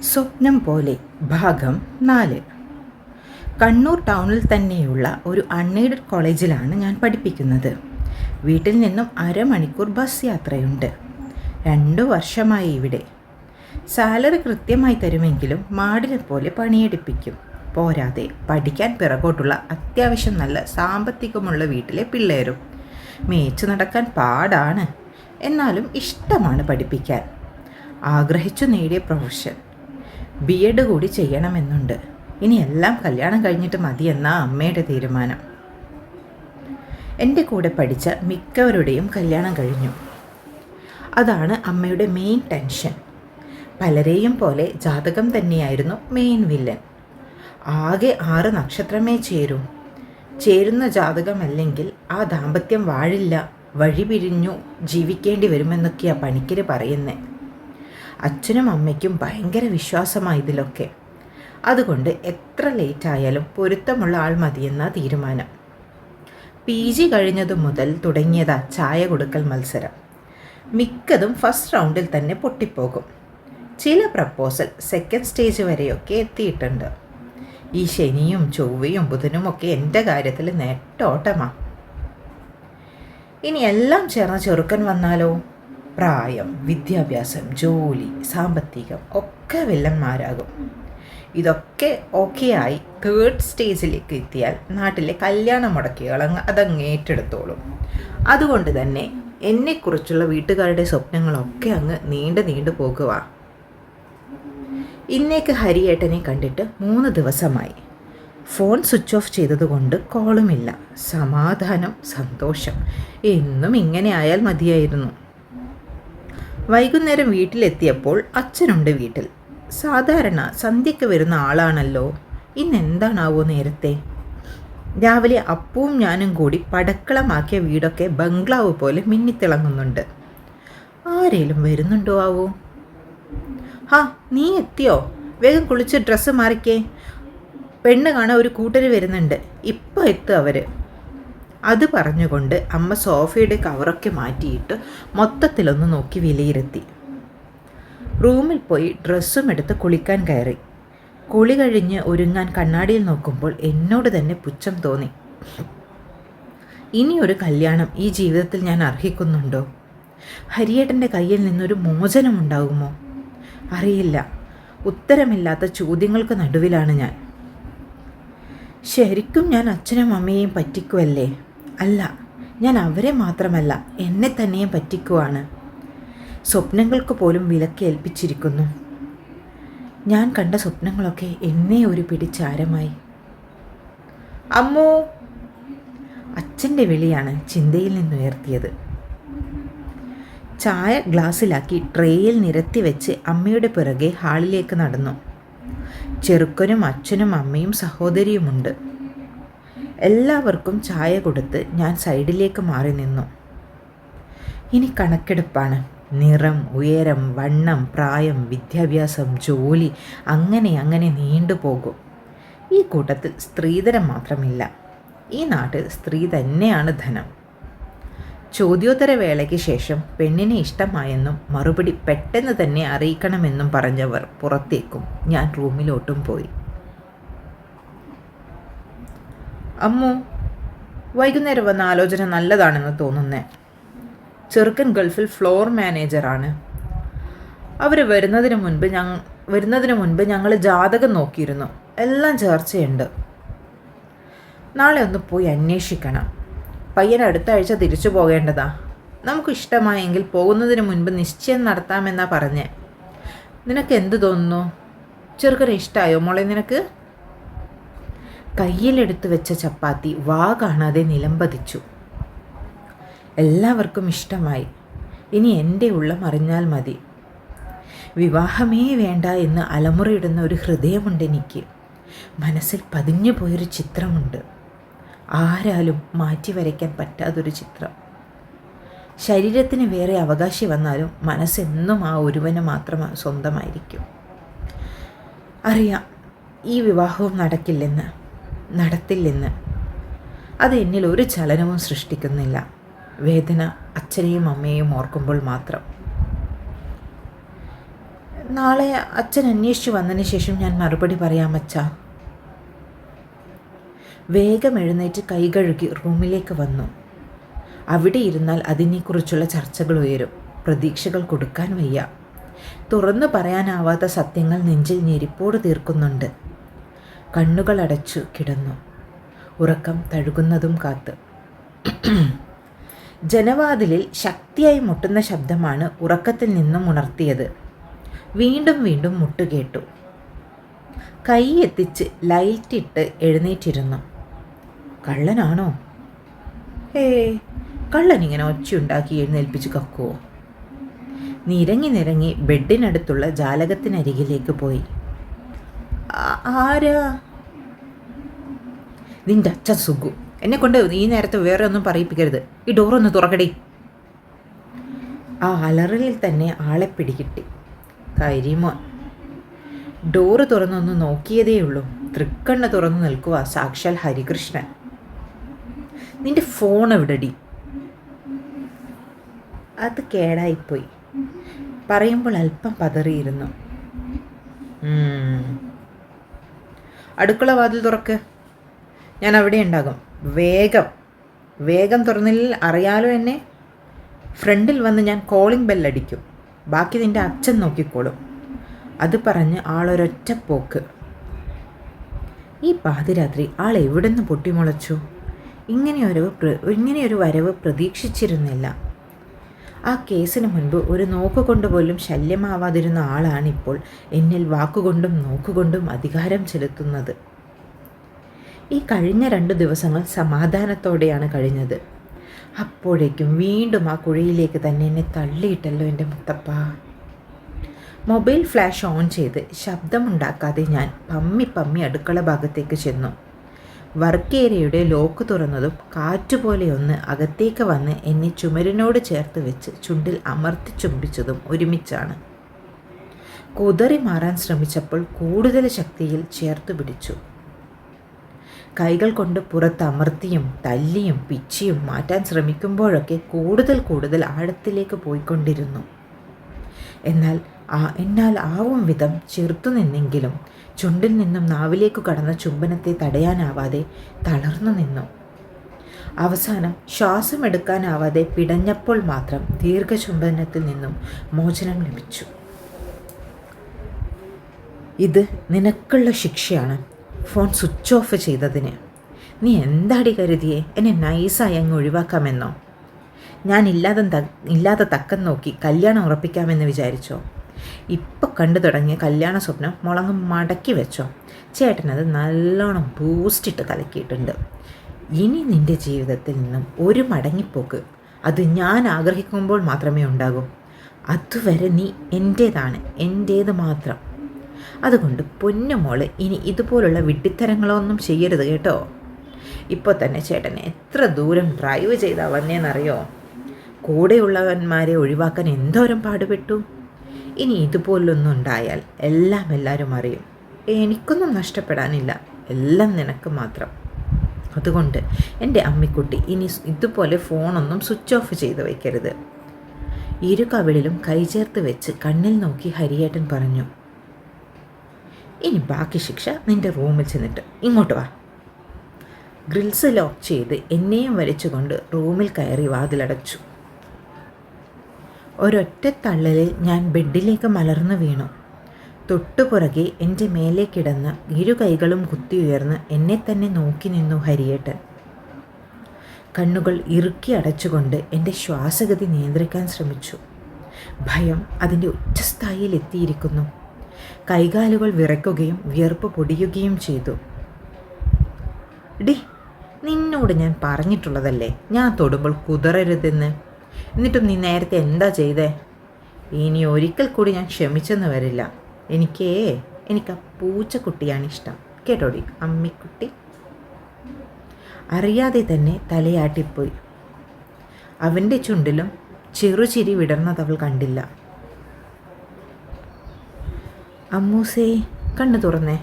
സ്വപ്നം പോലെ ഭാഗം 4. കണ്ണൂർ ടൗണിൽ തന്നെയുള്ള ഒരു അൺഎയ്ഡഡ് കോളേജിലാണ് ഞാൻ പഠിപ്പിക്കുന്നത്. വീട്ടിൽ നിന്നും അരമണിക്കൂർ ബസ് യാത്രയുണ്ട്. 2 വർഷമായി ഇവിടെ. സാലറി കൃത്യമായി തരുമെങ്കിലും മാടിനെ പോലെ പണിയെടുപ്പിക്കും. പോരാതെ പഠിക്കാൻ പിറകോട്ടുള്ള അത്യാവശ്യം നല്ല സാമ്പത്തികമുള്ള വീട്ടിലെ പിള്ളേരും. മേച്ചു നടക്കാൻ പാടാണ്, എന്നാലും ഇഷ്ടമാണ് പഠിപ്പിക്കാൻ. ആഗ്രഹിച്ചു നേടിയ പ്രൊഫഷൻ. BEd കൂടി ചെയ്യണമെന്നുണ്ട്. ഇനി എല്ലാം കല്യാണം കഴിഞ്ഞിട്ട് മതിയെന്ന അമ്മയുടെ തീരുമാനം. എൻ്റെ കൂടെ പഠിച്ച മിക്കവരുടെയും കല്യാണം കഴിഞ്ഞു. അതാണ് അമ്മയുടെ മെയിൻ ടെൻഷൻ. പലരെയും പോലെ ജാതകം തന്നെയായിരുന്നു മെയിൻ വില്ലൻ. ആകെ 6 നക്ഷത്രമേ ചേരൂ. ചേരുന്ന ജാതകമല്ലെങ്കിൽ ആ ദാമ്പത്യം വാഴില്ല, വഴിപിരിഞ്ഞു ജീവിക്കേണ്ടി വരുമെന്നൊക്കെയാണ് പണിക്കര് പറയുന്നത്. അച്ഛനും അമ്മയ്ക്കും ഭയങ്കര വിശ്വാസമായി ഇതിലൊക്കെ. അതുകൊണ്ട് എത്ര ലേറ്റായാലും പൊരുത്തമുള്ള ആൾ മതിയെന്ന തീരുമാനം. PG കഴിഞ്ഞതു മുതൽ തുടങ്ങിയതാ ചായ കൊടുക്കൽ മത്സരം. മിക്കതും ഫസ്റ്റ് റൗണ്ടിൽ തന്നെ പൊട്ടിപ്പോകും. ചില പ്രപ്പോസൽ സെക്കൻഡ് സ്റ്റേജ് വരെയൊക്കെ എത്തിയിട്ടുണ്ട്. ഈ ശനിയും ചൊവ്വയും ബുധനുമൊക്കെ എൻ്റെ കാര്യത്തിൽ നെട്ടോട്ടമാണ്. ഇനി എല്ലാം ചേർന്ന ചെറുക്കൻ വന്നാലോ? പ്രായം, വിദ്യാഭ്യാസം, ജോലി, സാമ്പത്തികം ഒക്കെ വില്ലന്മാരാകും. ഇതൊക്കെ ഓക്കെ ആയി 3rd സ്റ്റേജിലേക്ക് എത്തിയാൽ നാട്ടിലെ കല്യാണ മുടക്കികൾ അതങ്ങ് ഏറ്റെടുത്തോളും. അതുകൊണ്ട് തന്നെ എന്നെക്കുറിച്ചുള്ള വീട്ടുകാരുടെ സ്വപ്നങ്ങളൊക്കെ അങ്ങ് നീണ്ടു പോകുക. ഇന്നേക്ക് ഹരിയേട്ടനെ കണ്ടിട്ട് 3 ദിവസമായി. ഫോൺ സ്വിച്ച് ഓഫ് ചെയ്തതുകൊണ്ട് കോളുമില്ല. സമാധാനം, സന്തോഷം. എന്നും ഇങ്ങനെ ആയാൽ മതിയായിരുന്നു. വൈകുന്നേരം വീട്ടിലെത്തിയപ്പോൾ അച്ഛനുണ്ട് വീട്ടിൽ. സാധാരണ സന്ധ്യയ്ക്ക് വരുന്ന ആളാണല്ലോ. ഇന്നെന്താണാവോ നേരത്തെ? രാവിലെ അപ്പവും ഞാനും കൂടി പടക്കളമാക്കിയ വീടൊക്കെ ബംഗ്ലാവ് പോലെ മിന്നിത്തിളങ്ങുന്നുണ്ട്. ആരേലും വരുന്നുണ്ടോ ആവോ? ഹാ, നീ എത്തിയോ? വേഗം കുളിച്ച് ഡ്രസ്സ് മാറിക്കേ. പെണ്ണ് കാണാൻ ഒരു കൂട്ടര് വരുന്നുണ്ട്. ഇപ്പോൾ എത്തും അവർ. അത് പറഞ്ഞുകൊണ്ട് അമ്മ സോഫയുടെ കവറൊക്കെ മാറ്റിയിട്ട് മൊത്തത്തിലൊന്ന് നോക്കി വിലയിരുത്തി. റൂമിൽ പോയി ഡ്രസ്സും എടുത്ത് കുളിക്കാൻ കയറി. കുളി കഴിഞ്ഞ് ഒരുങ്ങാൻ കണ്ണാടിയിൽ നോക്കുമ്പോൾ എന്നോട് തന്നെ പുച്ഛം തോന്നി. ഇനിയൊരു കല്യാണം ഈ ജീവിതത്തിൽ ഞാൻ അർഹിക്കുന്നുണ്ടോ? ഹരിയേട്ടൻ്റെ കയ്യിൽ നിന്നൊരു മോചനമുണ്ടാകുമോ? അറിയില്ല. ഉത്തരമില്ലാത്ത ചോദ്യങ്ങൾക്ക് നടുവിലാണ് ഞാൻ. ശരിക്കും ഞാൻ അച്ഛനും അമ്മയെയും പറ്റിക്കുമല്ലേ? അല്ല, ഞാൻ അവരെ മാത്രമല്ല എന്നെ തന്നെയും പറ്റിക്കുവാണ്. സ്വപ്നങ്ങൾക്ക് പോലും വിലക്ക് ഏൽപ്പിച്ചിരിക്കുന്നു. ഞാൻ കണ്ട സ്വപ്നങ്ങളൊക്കെ എന്നെ ഒരു പിടിച്ചാരമായി. അമ്മോ! അച്ഛൻ്റെ വിളിയാണ് ചിന്തയിൽ നിന്നുയർത്തിയത്. ചായ ഗ്ലാസ്സിലാക്കി ട്രേയിൽ നിരത്തി വെച്ച് അമ്മയുടെ പിറകെ ഹാളിലേക്ക് നടന്നു. ചെറുക്കനും അച്ഛനും അമ്മയും സഹോദരിയുമുണ്ട്. എല്ലാവർക്കും ചായ കൊടുത്ത് ഞാൻ സൈഡിലേക്ക് മാറി നിന്നു. ഇനി കണക്കെടുപ്പാണ്. നിറം, ഉയരം, വണ്ണം, പ്രായം, വിദ്യാഭ്യാസം, ജോലി, അങ്ങനെ നീണ്ടുപോകും. ഈ കൂട്ടത്തിൽ സ്ത്രീധനം മാത്രമില്ല. ഈ നാട്ടിൽ സ്ത്രീ തന്നെയാണ് ധനം. ചോദ്യോത്തര വേളയ്ക്ക് ശേഷം പെണ്ണിനെ ഇഷ്ടമായെന്നും മറുപടി പെട്ടെന്ന് തന്നെ അറിയിക്കണമെന്നും പറഞ്ഞവർ പുറത്തേക്കും ഞാൻ റൂമിലോട്ടും പോയി. അമ്മു, വൈകുന്നേരം വന്ന ആലോചന നല്ലതാണെന്ന് തോന്നുന്നേ. ചെറുക്കൻ ഗൾഫിൽ ഫ്ലോർ മാനേജറാണ്. അവർ വരുന്നതിന് മുൻപ് ഞങ്ങൾ ജാതകം നോക്കിയിരുന്നു. എല്ലാം ചേർച്ചയുണ്ട്. നാളെ ഒന്ന് പോയി അന്വേഷിക്കണം. പയ്യൻ അടുത്ത ആഴ്ച തിരിച്ചു പോകേണ്ടതാ. നമുക്ക് ഇഷ്ടമായെങ്കിൽ പോകുന്നതിന് മുൻപ് നിശ്ചയം നടത്താമെന്നാ പറഞ്ഞേ. നിനക്ക് എന്ത് തോന്നുന്നു? ചെറുക്കനെ ഇഷ്ടമായോ മോളെ നിനക്ക്? കയ്യിലെടുത്ത് വെച്ച ചപ്പാത്തി വാ കാണാതെ നിലംപതിച്ചു. എല്ലാവർക്കും ഇഷ്ടമായി. ഇനി എൻ്റെ ഉള്ളം അറിഞ്ഞാൽ മതി. വിവാഹമേ വേണ്ട എന്ന് അലമുറയിടുന്ന ഒരു ഹൃദയമുണ്ട് എനിക്ക്. മനസ്സിൽ പതിഞ്ഞു പോയൊരു ചിത്രമുണ്ട്. ആരാലും മാറ്റി വരയ്ക്കാൻ പറ്റാത്തൊരു ചിത്രം. ശരീരത്തിന് വേറെ അവകാശി വന്നാലും മനസ്സെന്നും ആ ഒരുവന് മാത്രം സ്വന്തമായിരിക്കും. അറിയാം, ഈ വിവാഹവും നടത്തില്ലെന്ന്. അത് എന്നിൽ ഒരു ചലനവും സൃഷ്ടിക്കുന്നില്ല. വേദന അച്ഛനെയും അമ്മയെയും ഓർക്കുമ്പോൾ മാത്രം. നാളെ അച്ഛൻ അന്വേഷിച്ചു വന്നതിന് ശേഷം ഞാൻ മറുപടി പറയാം അച്ഛാ. വേഗം എഴുന്നേറ്റ് കൈകഴുകി റൂമിലേക്ക് വന്നു. അവിടെ ഇരുന്നാൽ അതിനെക്കുറിച്ചുള്ള ചർച്ചകൾ ഉയരും. പ്രതീക്ഷകൾ കൊടുക്കാൻ വയ്യ. തുറന്നു പറയാനാവാത്ത സത്യങ്ങൾ നെഞ്ചിൽ ഞെരിപ്പോട് തീർക്കുന്നുണ്ട്. കണ്ണുകൾ അടച്ചു കിടന്നു, ഉറക്കം തഴുകുന്നതും കാത്ത്. ജനവാതിലിൽ ശക്തിയായി മുട്ടുന്ന ശബ്ദമാണ് ഉറക്കത്തിൽ നിന്നും ഉണർത്തിയത്. വീണ്ടും വീണ്ടും മുട്ടുകേട്ടു. കൈ എത്തിച്ച് ലൈറ്റിട്ട് എഴുന്നേറ്റിരുന്നു. കള്ളനാണോ? കള്ളൻ ഇങ്ങനെ ഒച്ചയുണ്ടാക്കി എഴുന്നേൽപ്പിച്ച് കക്കുവോ? നിരങ്ങി നിരങ്ങി ബെഡിനടുത്തുള്ള ജാലകത്തിനരികിലേക്ക് പോയി. ആരാ? നിന്റെ അച്ഛൻ സുഖു. എന്നെ കൊണ്ട് ഈ നേരത്തെ വേറെ ഒന്നും പറയിപ്പിക്കരുത്. ഈ ഡോറൊന്ന് തുറക്കടി. ആ അലറലിൽ തന്നെ ആളെ പിടികിട്ടി. കരിമോൻ. ഡോറ് തുറന്നൊന്ന് നോക്കിയതേയുള്ളൂ. തൃക്കണ്ണ് തുറന്നു നിൽക്കുക സാക്ഷാൽ ഹരികൃഷ്ണൻ. നിന്റെ ഫോൺ എവിടെടി? അത് കേടായിപ്പോയി. പറയുമ്പോൾ അല്പം പതറിയിരുന്നു. അടുക്കള വാതിൽ തുറക്ക്. ഞാൻ അവിടെ ഉണ്ടാകും. വേഗം വേഗം തുറന്നില്ല, അറിയാലോ എന്നെ. ഫ്രണ്ടിൽ വന്ന് ഞാൻ കോളിംഗ് ബെല്ലടിക്കും. ബാക്കി നിൻ്റെ അച്ഛൻ നോക്കിക്കോളും. അത് പറഞ്ഞ് ആളൊരൊറ്റ പോക്ക്. ഈ പാതിരാത്രി ആൾ എവിടെ നിന്ന് പൊട്ടിമുളച്ചു? ഇങ്ങനെയൊരു വരവ് പ്രതീക്ഷിച്ചിരുന്നില്ല. ആ കേസിന് മുൻപ് ഒരു നോക്കുകൊണ്ട് പോലും ശല്യമാവാതിരുന്ന ആളാണിപ്പോൾ എന്നിൽ വാക്കുകൊണ്ടും നോക്കുകൊണ്ടും അധികാരം ചെലുത്തുന്നത്. ഈ കഴിഞ്ഞ 2 ദിവസങ്ങൾ സമാധാനത്തോടെയാണ് കഴിഞ്ഞത്. അപ്പോഴേക്കും വീണ്ടും ആ കുഴിയിലേക്ക് തന്നെ എന്നെ തള്ളിയിട്ടല്ലോ എൻ്റെ മുത്തപ്പ. മൊബൈൽ ഫ്ലാഷ് ഓൺ ചെയ്ത് ശബ്ദമുണ്ടാക്കാതെ ഞാൻ പമ്മി അടുക്കള ഭാഗത്തേക്ക് ചെന്നു. വർക്ക് ഏരിയയുടെ ലോക്ക് തുറന്നതും കാറ്റുപോലെ ഒന്ന് അകത്തേക്ക് വന്ന് എന്നെ ചുമരിനോട് ചേർത്ത് വെച്ച് ചുണ്ടിൽ അമർത്തി ചുംബിച്ചതും ഒരുമിച്ചാണ്. കുതറി മാറാൻ ശ്രമിച്ചപ്പോൾ കൂടുതൽ ശക്തിയിൽ ചേർത്ത് പിടിച്ചു. കൈകൾ കൊണ്ട് പുറത്ത് അമർത്തിയും തല്ലിയും പിച്ചിയും മാറ്റാൻ ശ്രമിക്കുമ്പോഴൊക്കെ കൂടുതൽ ആഴത്തിലേക്ക് പോയിക്കൊണ്ടിരുന്നു. എന്നാൽ ആവും വിധം ചെറുത്തു നിന്നെങ്കിലും ചുണ്ടിൽ നിന്നും നാവിലേക്ക് കടന്ന ചുംബനത്തെ തടയാനാവാതെ തളർന്നു നിന്നു. അവസാനം ശ്വാസമെടുക്കാനാവാതെ പിടഞ്ഞപ്പോൾ മാത്രം ദീർഘചുംബനത്തിൽ നിന്നും മോചനം ലഭിച്ചു. ഇത് നിനക്കുള്ള ശിക്ഷയാണ്, ഫോൺ സ്വിച്ച് ഓഫ് ചെയ്തതിന്. നീ എന്താടി കരുതിയേ? എന്നെ നൈസായി അങ്ങ് ഒഴിവാക്കാമെന്നോ? ഞാൻ ഇല്ലാതെ തക്കം നോക്കി കല്യാണം ഉറപ്പിക്കാമെന്ന് വിചാരിച്ചോ? ഇപ്പം കണ്ടു തുടങ്ങിയ കല്യാണ സ്വപ്നം മുളങ്ങ് മടക്കി വെച്ചോ? ചേട്ടനത് നല്ലോണം ബൂസ്റ്റിട്ട് കലക്കിയിട്ടുണ്ട്. ഇനി നിൻ്റെ ജീവിതത്തിൽ നിന്നും ഒരു മടങ്ങിപ്പോക്ക് അത് ഞാൻ ആഗ്രഹിക്കുമ്പോൾ മാത്രമേ ഉണ്ടാകൂ. അതുവരെ നീ എൻ്റേത് മാത്രം. അതുകൊണ്ട് പൊന്നുമോള് ഇനി ഇതുപോലുള്ള വിഡ്ഢിത്തരങ്ങളൊന്നും ചെയ്യരുത് കേട്ടോ. ഇപ്പോൾ തന്നെ ചേട്ടനെ എത്ര ദൂരം ഡ്രൈവ് ചെയ്താൽ വന്നേന്നറിയോ? കൂടെയുള്ളവന്മാരെ ഒഴിവാക്കാൻ എന്തോരം പാടുപെട്ടു. ഇനി ഇതുപോലൊന്നും ഉണ്ടായാൽ എല്ലാവരും അറിയും. എനിക്കൊന്നും നഷ്ടപ്പെടാനില്ല, എല്ലാം നിനക്ക് മാത്രം. അതുകൊണ്ട് എൻ്റെ അമ്മിക്കുട്ടി ഇനി ഇതുപോലെ ഫോണൊന്നും സ്വിച്ച് ഓഫ് ചെയ്ത് വയ്ക്കരുത്. ഇരു കവിളിലും കൈചേർത്ത് വെച്ച് കണ്ണിൽ നോക്കി ഹരിയേട്ടൻ പറഞ്ഞു. ഇനി ബാക്കി ശിക്ഷ നിൻ്റെ റൂമിൽ ചെന്നിട്ട് ഇങ്ങോട്ട് വാ. ഗ്രിൽസ് ലോക്ക് ചെയ്ത് എന്നെയും വലിച്ചുകൊണ്ട് റൂമിൽ കയറി വാതിലടച്ചു. ഒരൊറ്റ തള്ളലിൽ ഞാൻ ബെഡിലേക്ക് മലർന്നു വീണു. തൊട്ടുപുറകെ എൻ്റെ മേലെ കിടന്ന് ഇരു കൈകളും കുത്തിയുയർന്ന് എന്നെ തന്നെ നോക്കി നിന്നു ഹരിയേട്ടൻ. കണ്ണുകൾ ഇറുക്കി അടച്ചുകൊണ്ട് എൻ്റെ ശ്വാസഗതി നിയന്ത്രിക്കാൻ ശ്രമിച്ചു. ഭയം അതിൻ്റെ ഉച്ചസ്ഥായിയിൽ എത്തിയിരിക്കുന്നു. കൈകാലുകൾ വിറയ്ക്കുകയും വിയർപ്പ് പൊടിയുകയും ചെയ്തു. നിന്നോട് ഞാൻ പറഞ്ഞിട്ടുള്ളതല്ലേ ഞാൻ തൊടുമ്പോൾ കുതറരുതെന്ന്. എന്നിട്ടും നീ നേരത്തെ എന്താ ചെയ്തേ? ഇനി ഒരിക്കൽ കൂടി ഞാൻ ക്ഷമിച്ചെന്ന് വരില്ല. എനിക്ക് ആ പൂച്ചക്കുട്ടിയാണ് ഇഷ്ടം കേട്ടോടി അമ്മിക്കുട്ടി. അറിയാതെ തന്നെ തലയാട്ടിപ്പോയി. അവൻ്റെ ചുണ്ടിലും ചെറുചിരി വിടർന്നതവൾ കണ്ടില്ല. അമ്മൂസേ കണ്ണു തുറന്നേ.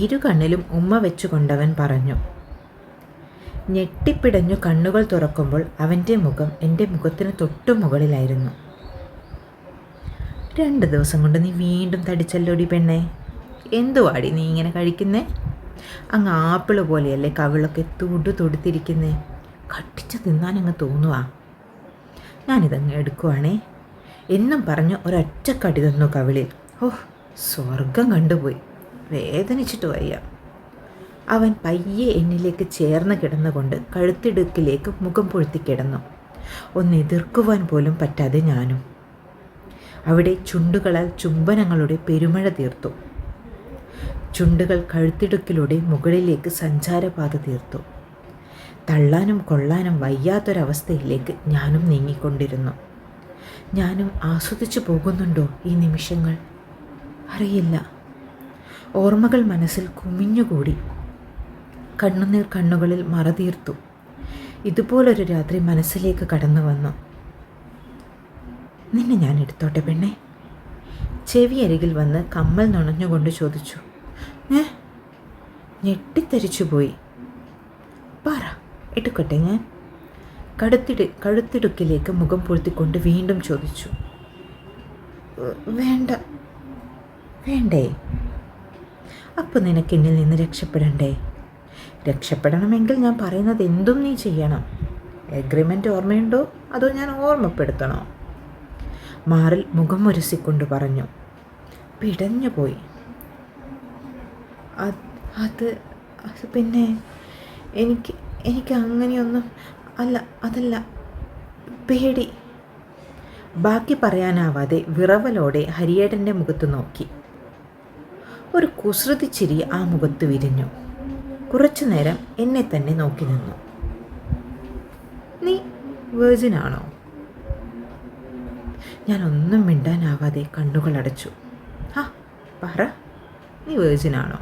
ഇരു കണ്ണിലും ഉമ്മ വെച്ചുകൊണ്ടവൻ പറഞ്ഞു. ഞെട്ടിപ്പിടഞ്ഞു കണ്ണുകൾ തുറക്കുമ്പോൾ അവൻ്റെ മുഖം എൻ്റെ മുഖത്തിന് തൊട്ടു മുകളിലായിരുന്നു. 2 ദിവസം കൊണ്ട് നീ വീണ്ടും തടിച്ചല്ലോടി പെണ്ണേ. എന്തുവാടി നീ ഇങ്ങനെ കഴിക്കുന്നേ? അങ്ങ് ആപ്പിള് പോലെയല്ലേ കവിളൊക്കെ തുടുത്തിരിക്കുന്നേ. കട്ടിച്ച് തിന്നാനങ്ങ് തോന്നുവാ. ഞാനിതങ്ങ് എടുക്കുവാണേ എന്നും പറഞ്ഞ് ഒരൊറ്റ കടി തന്നു കവിളിൽ. സ്വർഗം കണ്ടുപോയി. വേദനിച്ചിട്ട് വയ്യ. അവൻ പയ്യെ എന്നിലേക്ക് ചേർന്ന് കിടന്നുകൊണ്ട് കഴുത്തിടുക്കിലേക്ക് മുഖം പൊഴുത്തി കിടന്നു. ഒന്ന് എതിർക്കുവാൻ പോലും പറ്റാതെ ഞാനും. അവിടെ ചുണ്ടുകളാൽ ചുംബനങ്ങളുടെ പെരുമഴ തീർത്തു. ചുണ്ടുകൾ കഴുത്തിടുക്കിലൂടെ മുകളിലേക്ക് സഞ്ചാരപാത തീർത്തു. തള്ളാനും കൊള്ളാനും വയ്യാത്തൊരവസ്ഥയിലേക്ക് ഞാനും നീങ്ങിക്കൊണ്ടിരുന്നു. ഞാനും ആസ്വദിച്ചു പോകുന്നുണ്ടോ ഈ നിമിഷങ്ങൾ? അറിയില്ല. ഓർമ്മകൾ മനസ്സിൽ കുമിഞ്ഞുകൂടി. കണ്ണുനീർ കണ്ണുകളിൽ മറതീർത്തു. ഇതുപോലൊരു രാത്രി മനസ്സിലേക്ക് കടന്നു വന്നു. നിന്നെ ഞാൻ എടുത്തോട്ടെ പെണ്ണേ? ചെവി അരികിൽ വന്ന് കമ്മൽ നുണഞ്ഞുകൊണ്ട് ചോദിച്ചു. ഞെട്ടിത്തരിച്ചുപോയി. പറ, എടുക്കട്ടെ ഞാൻ? കഴുത്തിടുക്കിലേക്ക് മുഖം പൊഴുത്തിക്കൊണ്ട് വീണ്ടും ചോദിച്ചു. വേണ്ടേ? അപ്പോൾ നിനക്ക് എന്നിൽ നിന്ന് രക്ഷപ്പെടണ്ടേ? രക്ഷപ്പെടണമെങ്കിൽ ഞാൻ പറയുന്നത് എന്തും നീ ചെയ്യണം. എഗ്രിമെൻ്റ് ഓർമ്മയുണ്ടോ അതോ ഞാൻ ഓർമ്മപ്പെടുത്തണോ? മാറിൽ മുഖം ഉരസിക്കൊണ്ട് പറഞ്ഞു. പിടഞ്ഞുപോയി. അത് പിന്നെ എനിക്ക് അങ്ങനെയൊന്നും അതല്ല, പേടി. ബാക്കി പറയാനാവാതെ വിറവലോടെ ഹരിയേട്ടൻ്റെ മുഖത്ത് നോക്കി. ഒരു കുസൃതി ചിരി ആ മുഖത്ത് വിരിഞ്ഞു. കുറച്ചു നേരം എന്നെ തന്നെ നോക്കി നിന്നു. നീ വേർജിനാണോ? ഞാനൊന്നും മിണ്ടാനാവാതെ കണ്ണുകൾ അടച്ചു. പറ, നീ വേർജിനാണോ?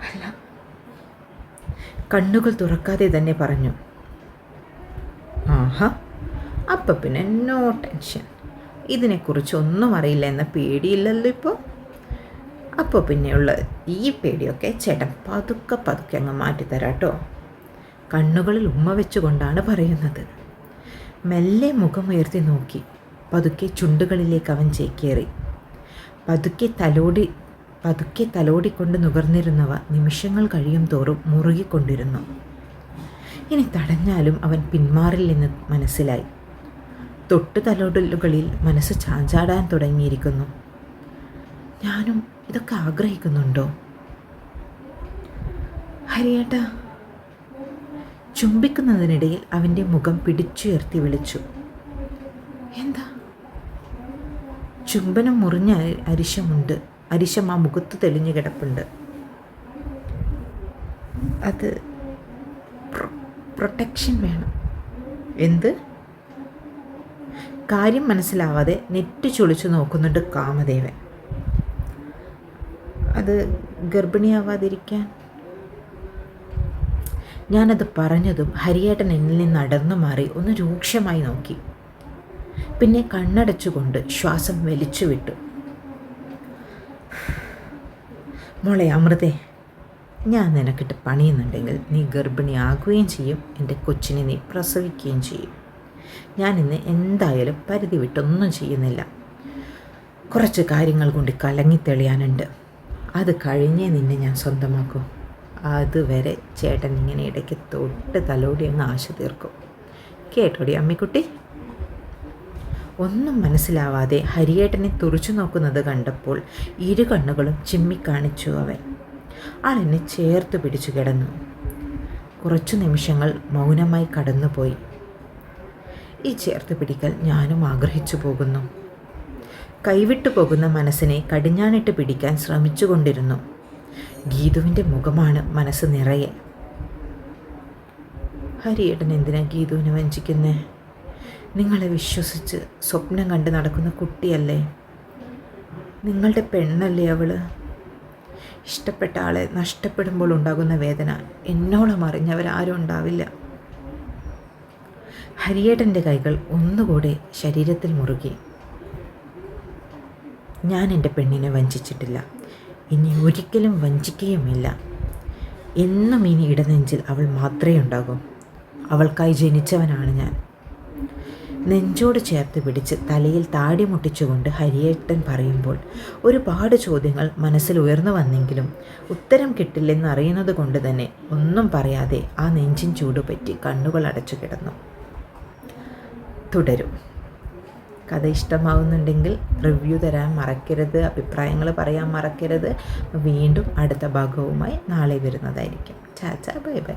അല്ല. കണ്ണുകൾ തുറക്കാതെ തന്നെ പറഞ്ഞു. അപ്പം പിന്നെ നോ ടെൻഷൻ. ഇതിനെക്കുറിച്ച് ഒന്നും അറിയില്ല എന്ന പേടിയില്ലല്ലോ ഇപ്പോൾ. അപ്പോൾ പിന്നെയുള്ള ഈ പേടിയൊക്കെ ചേട്ടൻ പതുക്കെ അങ്ങ് മാറ്റിത്തരാം കേട്ടോ. കണ്ണുകളിൽ ഉമ്മ വെച്ചുകൊണ്ടാണ് പറയുന്നത്. മെല്ലെ മുഖം ഉയർത്തി നോക്കി. പതുക്കെ ചുണ്ടുകളിലേക്ക് അവൻ ചേക്കേറി. പതുക്കെ തലോടിക്കൊണ്ട് നുകർന്നിരുന്നവ നിമിഷങ്ങൾ കഴിയും തോറും മുറുകിക്കൊണ്ടിരുന്നു. ഇനി തടഞ്ഞാലും അവൻ പിന്മാറില്ലെന്ന് മനസ്സിലായി. തൊട്ടു തലോടലുകളിൽ മനസ്സ് ചാഞ്ചാടാൻ തുടങ്ങിയിരിക്കുന്നു. ഞാനും ഇതൊക്കെ ആഗ്രഹിക്കുന്നുണ്ടോ? ഹരിയേട്ടാ. ചുംബിക്കുന്നതിനിടയിൽ അവൻ്റെ മുഖം പിടിച്ചുയർത്തി വിളിച്ചു. എന്താ? ചുംബനം മുറിഞ്ഞ അരിശം ആ മുഖത്ത് തെളിഞ്ഞു കിടപ്പുണ്ട്. അത് പ്രൊട്ടക്ഷൻ വേണം. എന്ത്? കാര്യം മനസ്സിലാവാതെ നെറ്റി ചൊളിച്ചു നോക്കുന്നുണ്ട് കാമദേവൻ. അത് ഗർഭിണിയാവാതിരിക്കാൻ. ഞാനത് പറഞ്ഞതും ഹരിയേട്ടൻ എന്നിൽ നിന്ന് അടർന്നു മാറി ഒന്ന് രൂക്ഷമായി നോക്കി. പിന്നെ കണ്ണടച്ചുകൊണ്ട് ശ്വാസം വലിച്ചു വിട്ടു. മോളെ അമൃതേ, ഞാൻ നിനക്കിട്ട് പണിയുന്നുണ്ടെങ്കിൽ നീ ഗർഭിണിയാകുകയും ചെയ്യും, എൻ്റെ കൊച്ചിനെ നീ പ്രസവിക്കുകയും ചെയ്യും. ഞാനിന്ന് എന്തായാലും പരിധി വിട്ടൊന്നും ചെയ്യുന്നില്ല. കുറച്ച് കാര്യങ്ങൾ കൊണ്ട് കലങ്ങിത്തെളിയാനുണ്ട്. അത് കഴിഞ്ഞേ നിന്നെ ഞാൻ സ്വന്തമാക്കും. അതുവരെ ചേട്ടൻ ഇങ്ങനെ ഇടയ്ക്ക് തൊട്ട് തലോടി അങ്ങ് ആശ തീർക്കും. കേട്ടോടി അമ്മിക്കുട്ടി? ഒന്നും മനസ്സിലാവാതെ ഹരിയേട്ടനെ തുറച്ചു നോക്കുന്നത് കണ്ടപ്പോൾ ഇരു കണ്ണുകളും ചിമ്മിക്കാണിച്ചു അവൻ. ആളെന്നെ ചേർത്ത് പിടിച്ചു കിടന്നു. കുറച്ചു നിമിഷങ്ങൾ മൗനമായി കടന്നുപോയി. ഈ ചേർത്ത് പിടിക്കൽ ഞാനും ആഗ്രഹിച്ചു പോകുന്നു. കൈവിട്ടു പോകുന്ന മനസ്സിനെ കടിഞ്ഞാണിട്ട് പിടിക്കാൻ ശ്രമിച്ചുകൊണ്ടിരുന്നു. ഗീതുവിൻ്റെ മുഖമാണ് മനസ്സ് നിറയെ. ഹരിയേട്ടൻ എന്തിനാ ഗീതുവിനെ വഞ്ചിക്കുന്നേ? നിങ്ങളെ വിശ്വസിച്ച് സ്വപ്നം കണ്ട് നടക്കുന്ന കുട്ടിയല്ലേ? നിങ്ങളുടെ പെണ്ണല്ലേ അവള്? ഇഷ്ടപ്പെട്ട ആളെ നഷ്ടപ്പെടുമ്പോൾ ഉണ്ടാകുന്ന വേദന എന്നോളം അറിഞ്ഞവരാരും ഉണ്ടാവില്ല. ഹരിയേട്ടൻ്റെ കൈകൾ ഒന്നുകൂടെ ശരീരത്തിൽ മുറുകി. ഞാൻ എൻ്റെ പെണ്ണിനെ വഞ്ചിച്ചിട്ടില്ല, ഇനി ഒരിക്കലും വഞ്ചിക്കുകയുമില്ല. എന്നും ഇനി ഇടനെഞ്ചിൽ അവൾ മാത്രമേ ഉണ്ടാകൂ. അവൾക്കായി ജനിച്ചവനാണ് ഞാൻ. നെഞ്ചോട് ചേർത്ത് പിടിച്ച് തലയിൽ താടി മുട്ടിച്ചുകൊണ്ട് ഹരിയേട്ടൻ പറയുമ്പോൾ ഒരുപാട് ചോദ്യങ്ങൾ മനസ്സിൽ ഉയർന്നു വന്നെങ്കിലും ഉത്തരം കിട്ടില്ലെന്ന് അറിയുന്നത് കൊണ്ട് തന്നെ ഒന്നും പറയാതെ ആ നെഞ്ചിൻ ചൂടുപറ്റി കണ്ണുകൾ അടച്ചു കിടന്നു. തുടരും. കഥ ഇഷ്ടമാവുന്നുണ്ടെങ്കിൽ റിവ്യൂ തരാൻ മറക്കരുത്, അഭിപ്രായങ്ങൾ പറയാൻ മറക്കരുത്. വീണ്ടും അടുത്ത ഭാഗവുമായി നാളെ വരുന്നതായിരിക്കും. ചാച്ചാ, ബൈ ബൈ.